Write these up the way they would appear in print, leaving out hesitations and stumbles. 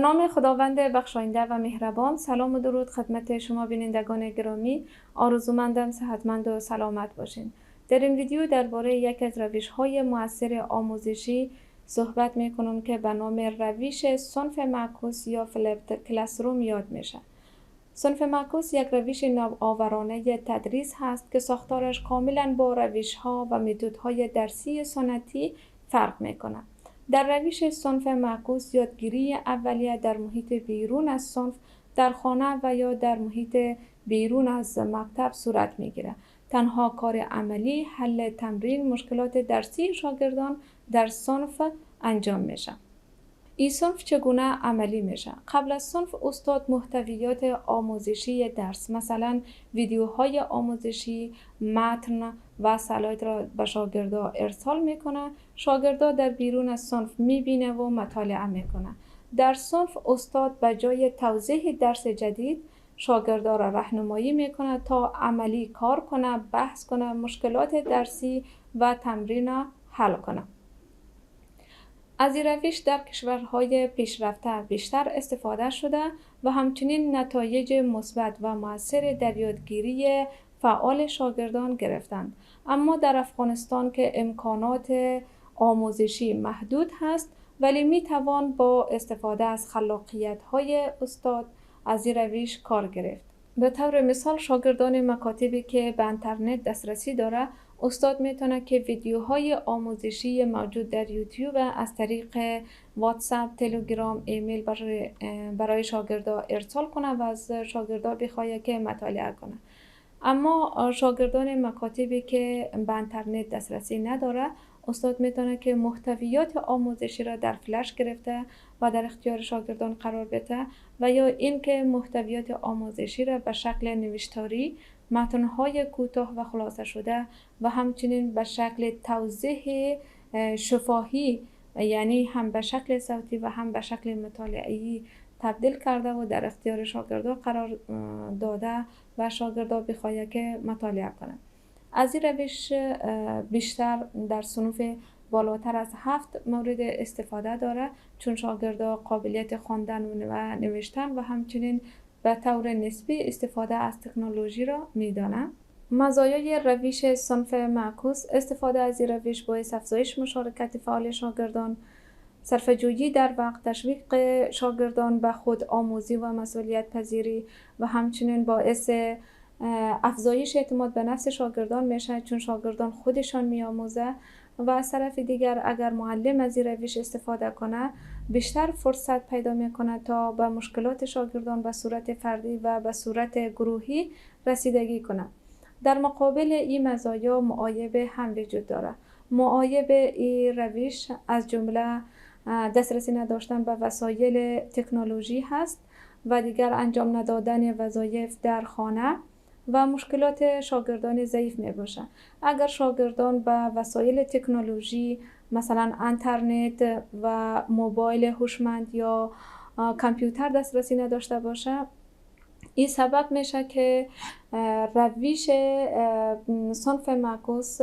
نام خداوند بخشاینده و مهربان. سلام و درود خدمت شما بینندگان گرامی. آرزومندم صحتمند و سلامت باشین. در این ویدیو درباره یک از روش‌های مؤثر آموزشی صحبت می‌کنم که به نام روش صنف معکوس یا فلیپت کلاسروم یاد میشه. صنف معکوس یک روش نوآورانه تدریس هست که ساختارش کاملا با روش‌ها و متدهای درسی سنتی فرق می‌کنه. در روش صنف معکوس یادگیری اولیه در محیط بیرون از صنف، در خانه و یا در محیط بیرون از مکتب صورت میگیره. تنها کار عملی حل تمرین مشکلات درسی شاگردان در صنف انجام میشه. این صنف چگونه عملی میشه؟ قبل از صنف استاد محتویات آموزشی درس مثلا ویدیوهای آموزشی، متن و سلاید را به شاگردا ارسال میکنه. شاگردا در بیرون از صنف میبینه و مطالعه میکنه. در صنف استاد به جای توضیح درس جدید شاگردا را راهنمایی میکنه تا عملی کار کنه، بحث کنه، مشکلات درسی و تمرین حل کنه. از این روش در کشورهای پیشرفته بیشتر استفاده شده و همچنین نتایج مثبت و مؤثر در یادگیری فعال شاگردان گرفتند. اما در افغانستان که امکانات آموزشی محدود هست، ولی می توان با استفاده از خلاقیت‌های استاد از این روش کار گرفت. به طور مثال شاگردان مکاتبی که به اینترنت دسترسی داره، استاد میتونه که ویدیوهای آموزشی موجود در یوتیوب از طریق واتساپ، تلگرام، ایمیل برای شاگردا ارسال کنه و از شاگردا بخواد که مطالعه کنه. اما شاگردان مکاتبی که به اینترنت دسترسی نداره، استاد میتونه که محتویات آموزشی را در فلش گرفته و در اختیار شاگردان قرار بده و یا اینکه محتویات آموزشی را به شکل نوشتاری، متن‌های کوتاه و خلاصه شده و همچنین به شکل توضیح شفاهی، یعنی هم به شکل صوتی و هم به شکل مطالعه‌ای تبدیل کرده و در اختیار شاگردا قرار داده و شاگردا بخواهد که مطالعه کنند. از این روش بیشتر در صنوف بالاتر از 7 مورد استفاده داره، چون شاگردا قابلیت خواندن و نوشتن و همچنین به طور نسبی استفاده از تکنولوژی را میدانند. مزایای روش صنف معکوس: استفاده از این روش باعث افزایش مشارکت فعال شاگردان، صرفه‌جویی در وقت، تشویق شاگردان به خود آموزی و مسئولیت پذیری و همچنین باعث افزایش اعتماد به نفس شاگردان میشه، چون شاگردان خودشان میآموزه و از طرف دیگر اگر معلم از این روش استفاده کنه بیشتر فرصت پیدا میکنه تا به مشکلات شاگردان به صورت فردی و به صورت گروهی رسیدگی کنه. در مقابل این مزایا معایب هم وجود داره. معایب این روش از جمله دسترسی نداشتن به وسایل تکنولوژی هست و دیگر انجام ندادن وظایف در خانه و مشکلات شاگردان ضعیف می باشه. اگر شاگردان به وسایل تکنولوژی مثلا اینترنت و موبایل هوشمند یا کامپیوتر دسترسی نداشته باشه، این سبب میشه که روش صنف معکوس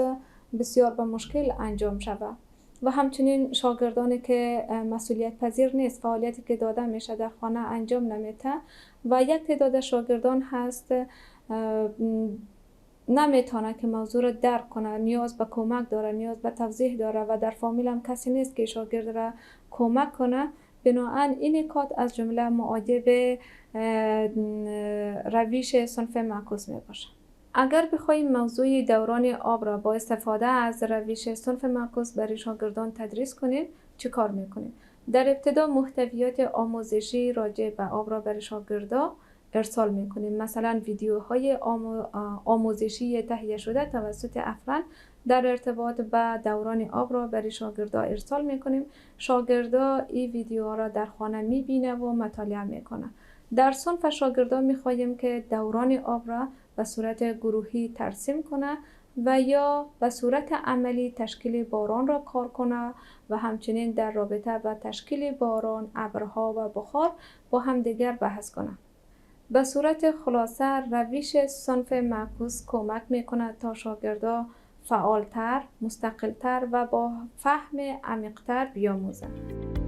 بسیار به مشکل انجام شود. و همچنین شاگردانی که مسئولیت پذیر نیست، فعالیتی که داده میشه در خانه انجام نمیده و یک تعداد شاگردان هست نمیتونه که موضوع رو درک کنه، نیاز به کمک داره، نیاز به توضیح داره و در فامیل هم کسی نیست که شاگرد را کمک کنه. بنابراین این نکات از جمله معایب روش صنف معکوس می باشه. اگر بخوایم موضوع دوران آب را با استفاده از روش صنف معکوس برای شاگردان تدریس کنیم، چه کار میکنیم؟ در ابتدا محتویات آموزشی راجع به آب را برای شاگردان ارسال میکنیم. مثلا ویدیوهای آموزشی تهیه شده توسط افران در ارتباط به دوران آب را برای شاگردا ارسال میکنیم. شاگردا این ویدیوها را در خانه میبینه و مطالعه میکنه. در صنف شاگردا میخواهیم که دوران آب را به صورت گروهی ترسیم کنه و یا به صورت عملی تشکیل باران را کار کنه و همچنین در رابطه با تشکیل باران، ابرها و بخار با همدیگر بحث کنه. به صورت خلاصه روش صنف معکوس کمک میکنه تا شاگردا فعالتر، مستقلتر و با فهم عمیق‌تر بیاموزند.